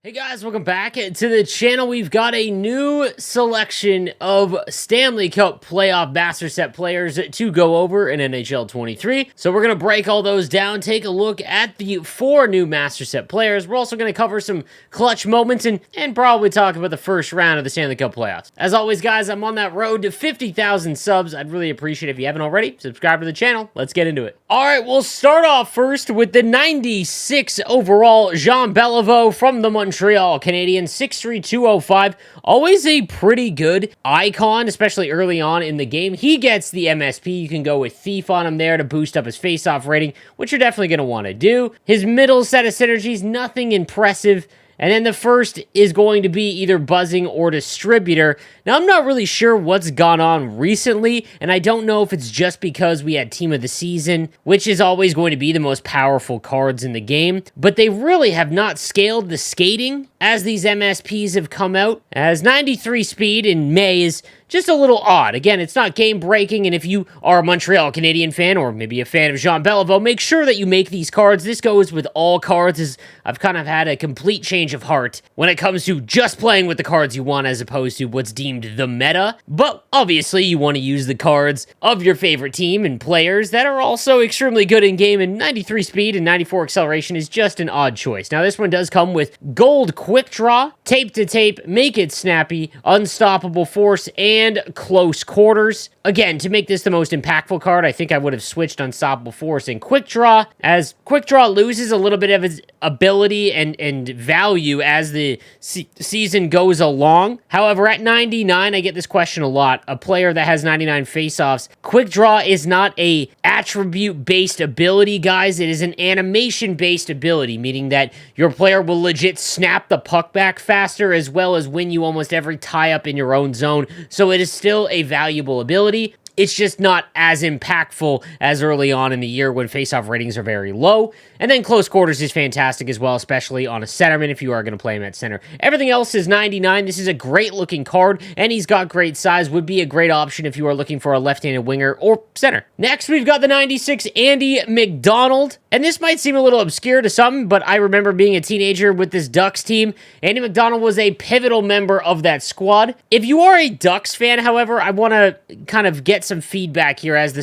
Hey guys, welcome back to the channel. We've got a new selection of Stanley Cup playoff master set players to go over in NHL 23. So we're going to break all those down, take a look at the 4 new master set players. We're also going to cover some clutch moments and probably talk about the first round of the Stanley Cup playoffs. As always, guys, I'm on that road to 50,000 subs. I'd really appreciate it if you haven't already. Subscribe to the channel. Let's get into it. All right, we'll start off first with the 96 overall Jean Beliveau from the Montreal Canadiens, 6'3", 205. Always a pretty good icon, especially early on in the game. He gets the MSP. You can go with Thief on him there to boost up his faceoff rating, which you're definitely going to want to do. His middle set of synergies, nothing impressive. And then the first is going to be either buzzing or distributor. Now, I'm not really sure what's gone on recently, and I don't know if it's just because we had team of the season, which is always going to be the most powerful cards in the game, but they really have not scaled the skating as these MSPs have come out, as 93 speed in May is just a little odd. Again, it's not game-breaking, and if you are a Montreal Canadian fan, or maybe a fan of Jean Beliveau, make sure that you make these cards. This goes with all cards, as I've kind of had a complete change of heart when it comes to just playing with the cards you want as opposed to what's deemed the meta. But obviously, you want to use the cards of your favorite team and players that are also extremely good in-game, and 93 speed and 94 acceleration is just an odd choice. Now, this one does come with gold quick draw, tape to tape, make it snappy, unstoppable force, and close quarters. Again, to make this the most impactful card, I think I would have switched Unstoppable Force and Quick Draw, as Quick Draw loses a little bit of its ability and value as the season goes along. However, at 99, I get this question a lot. A player that has 99 faceoffs, Quick Draw is not a attribute-based ability, guys. It is an animation-based ability, meaning that your player will legit snap the puck back faster, as well as win you almost every tie-up in your own zone. So it is still a valuable ability. It's just not as impactful as early on in the year when faceoff ratings are very low. And then close quarters is fantastic as well, especially on a centerman if you are going to play him at center. Everything else is 99. This is a great looking card, and he's got great size. Would be a great option if you are looking for a left-handed winger or center. Next, we've got the 96 Andy McDonald. And this might seem a little obscure to some, but I remember being a teenager with this Ducks team. Andy McDonald was a pivotal member of that squad. If you are a Ducks fan, however, I want to kind of get some feedback here as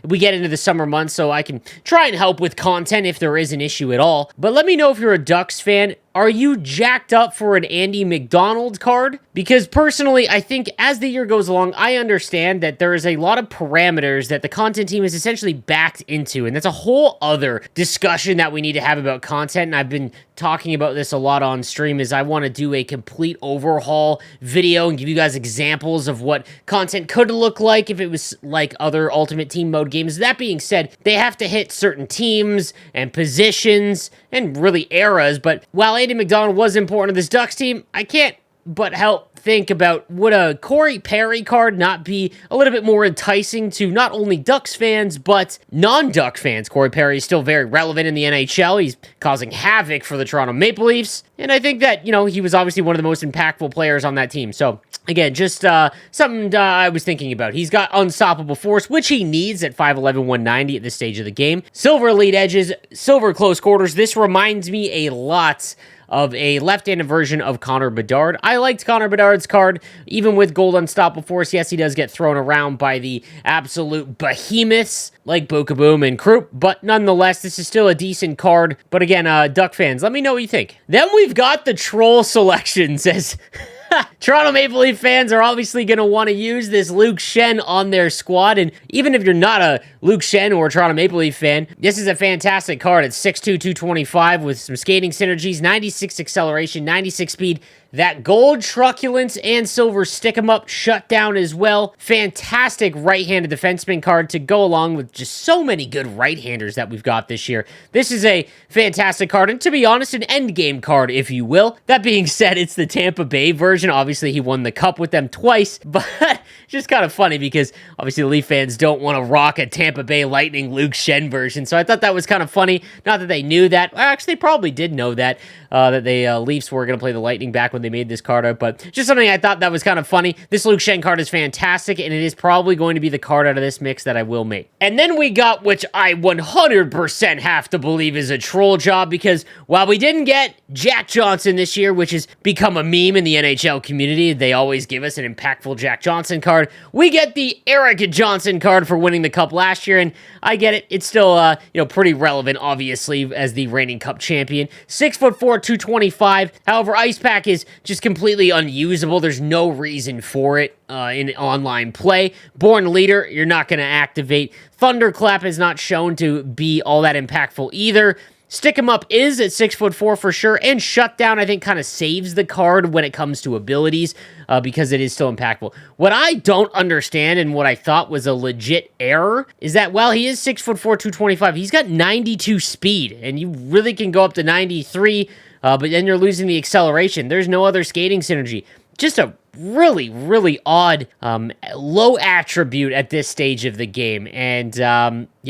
we get into the summer months, so I can try and help with content if there is an issue at all. But let me know if you're a Ducks fan. Are you jacked up for an Andy McDonald card? Because personally, I think as the year goes along, I understand that there is a lot of parameters that the content team is essentially backed into, and that's a whole other discussion that we need to have about content, and I've been talking about this a lot on stream, is I want to do a complete overhaul video and give you guys examples of what content could look like if it was like other Ultimate Team Mode games. That being said, they have to hit certain teams and positions and really eras, but while Andy McDonald was important to this Ducks team, I can't but help think about, would a Corey Perry card not be a little bit more enticing to not only Ducks fans, but non-Duck fans? Corey Perry is still very relevant in the NHL. He's causing havoc for the Toronto Maple Leafs, and I think that, he was obviously one of the most impactful players on that team. So, again, just something I was thinking about. He's got unstoppable force, which he needs at 5'11", 190 at this stage of the game. Silver elite edges, silver close quarters. This reminds me a lot of a left-handed version of Connor Bedard. I liked Connor Bedard's card, even with gold unstoppable force. Yes, he does get thrown around by the absolute behemoths like Bokaboom and Krupp, but nonetheless, this is still a decent card. But again, Duck fans, let me know what you think. Then we've got the troll selections, as Toronto Maple Leaf fans are obviously going to want to use this Luke Schenn on their squad, and even if you're not a Luke Schenn or a Toronto Maple Leaf fan, this is a fantastic card. It's 6'2", 225 with some skating synergies, 96 acceleration, 96 speed, that gold truculence and silver stick 'em up shutdown as well. Fantastic right-handed defenseman card to go along with just so many good right-handers that we've got this year. This is a fantastic card, and to be honest, an endgame card, if you will. That being said, it's the Tampa Bay version. Obviously, he won the cup with them twice, but just kind of funny because obviously the Leaf fans don't want to rock a Tampa Bay Lightning Luke Schenn version, so I thought that was kind of funny. Not that they knew that. Well, actually, they probably did know that, that the Leafs were going to play the Lightning back when when they made this card out, but just something I thought that was kind of funny. This Luke Schenn card is fantastic, and it is probably going to be the card out of this mix that I will make. And then we got, which I 100% have to believe is a troll job, because while we didn't get Jack Johnson this year, which has become a meme in the NHL community, they always give us an impactful Jack Johnson card, we get the Eric Johnson card for winning the Cup last year, and I get it. It's still, pretty relevant, obviously, as the reigning Cup champion. 6'4", 225. However, Ice Pack is just completely unusable. There's no reason for it in online play. Born Leader, you're not going to activate. Thunderclap is not shown to be all that impactful either. Stick 'em Up is at 6'4" for sure, and Shutdown, I think, kind of saves the card when it comes to abilities because it is still impactful. What I don't understand, and what I thought was a legit error, is that while he is 6'4", 225, he's got 92 speed, and you really can go up to 93, but then you're losing the acceleration. There's no other skating synergy. Just a really, really odd low attribute at this stage of the game. And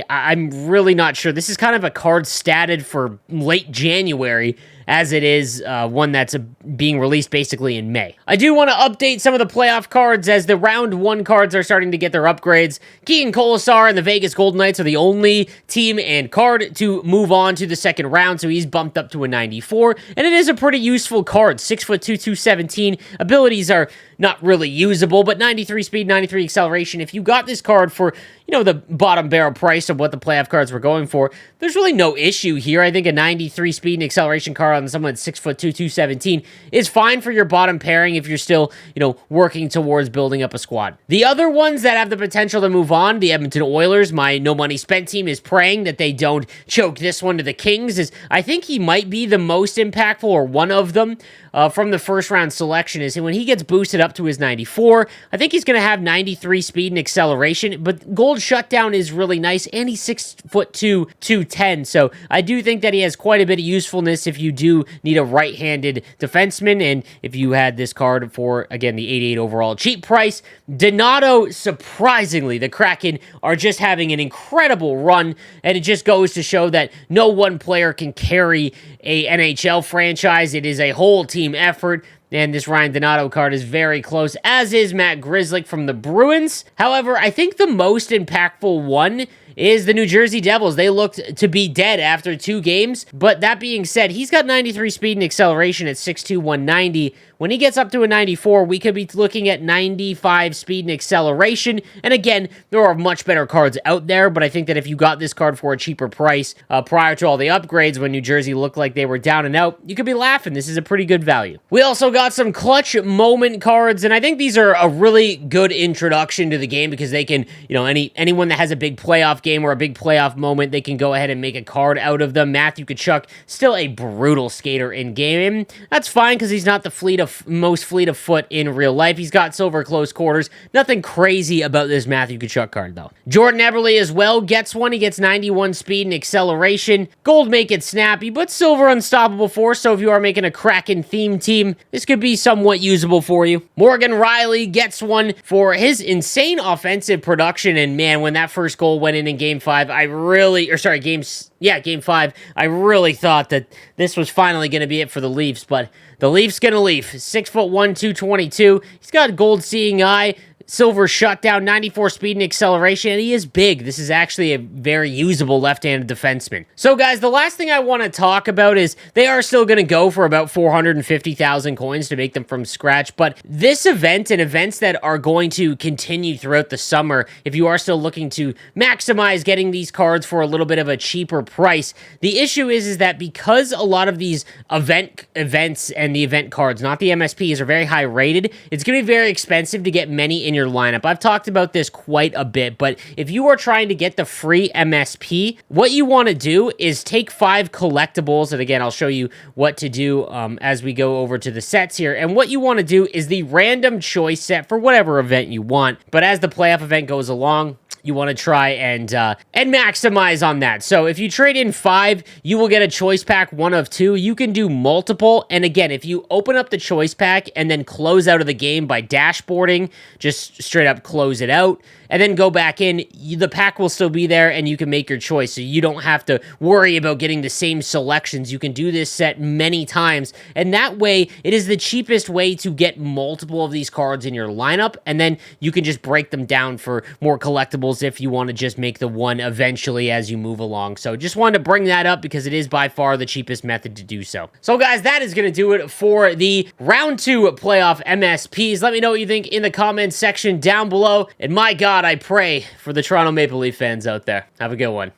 I'm really not sure. This is kind of a card statted for late January, as it is one that's being released basically in May. I do want to update some of the playoff cards as the round 1 cards are starting to get their upgrades. Keegan Colasar and the Vegas Golden Knights are the only team and card to move on to the second round, so he's bumped up to a 94, and it is a pretty useful card. 6'2", 217. Abilities are not really usable, but 93 speed, 93 acceleration. If you got this card for, the bottom barrel price of what the playoff cards were going for, there's really no issue here. I think a 93 speed and acceleration card on someone that's 6'2", 217 is fine for your bottom pairing if you're still, working towards building up a squad. The other ones that have the potential to move on, the Edmonton Oilers, my no money spent team is praying that they don't choke this one to the Kings, is I think he might be the most impactful, or one of them, from the first round selection, is when he gets boosted up to his 94, I think he's going to have 93 speed and acceleration, but Gold Shutdown is really nice, and he's 6'2", 210, so I do think that he has quite a bit of usefulness if you do need a right-handed defenseman, and if you had this card for, again, the 88 overall cheap price. Donato, surprisingly, the Kraken are just having an incredible run, and it just goes to show that no one player can carry a NHL franchise. It is a whole team effort. And this Ryan Donato card is very close, as is Matt Grzelcyk from the Bruins. However, I think the most impactful one is the New Jersey Devils. They looked to be dead after 2 games, but that being said, he's got 93 speed and acceleration at 6'2", 190. When he gets up to a 94, we could be looking at 95 speed and acceleration. And again, there are much better cards out there, but I think that if you got this card for a cheaper price prior to all the upgrades when New Jersey looked like they were down and out, you could be laughing. This is a pretty good value. We also got some clutch moment cards, and I think these are a really good introduction to the game because they can, anyone that has a big playoff game or a big playoff moment, they can go ahead and make a card out of them. Matthew Tkachuk, still a brutal skater in game. That's fine because he's not the most fleet of foot in real life. He's got silver close quarters. Nothing crazy about this Matthew Tkachuk card, though. Jordan Eberle as well gets one. He gets 91 speed and acceleration. Gold make it snappy, but silver unstoppable force, so if you are making a Kraken theme team, this could be somewhat usable for you. Morgan Rielly gets one for his insane offensive production, and man, when that first goal went in Game 5, Game 5, I really thought that this was finally going to be it for the Leafs, but the Leafs gonna leaf. 6'1", 222. He's got gold seeing eye, silver shutdown, 94 speed and acceleration, and he is big. This is actually a very usable left-handed defenseman. So guys, the last thing I want to talk about is they are still going to go for about 450,000 coins to make them from scratch, but this event and events that are going to continue throughout the summer, if you are still looking to maximize getting these cards for a little bit of a cheaper price, the issue is that because a lot of these events and the event cards, not the MSPs, are very high rated, it's going to be very expensive to get many in your lineup. I've talked about this quite a bit, but if you are trying to get the free MSP, what you want to do is take 5 collectibles, and again, I'll show you what to do as we go over to the sets here, and what you want to do is the random choice set for whatever event you want, but as the playoff event goes along, you want to try and maximize on that. So if you trade in 5, you will get a choice pack, one of 2. You can do multiple, and again, if you open up the choice pack and then close out of the game by dashboarding, just straight up close it out, and then go back in, the pack will still be there, and you can make your choice, so you don't have to worry about getting the same selections. You can do this set many times, and that way, it is the cheapest way to get multiple of these cards in your lineup, and then you can just break them down for more collectibles if you want to just make the one eventually as you move along. So just wanted to bring that up because it is by far the cheapest method to do so. So guys, that is going to do it for the round 2 playoff MSPs. Let me know what you think in the comments section down below, and my God, I pray for the Toronto Maple Leaf fans out there. Have a good one.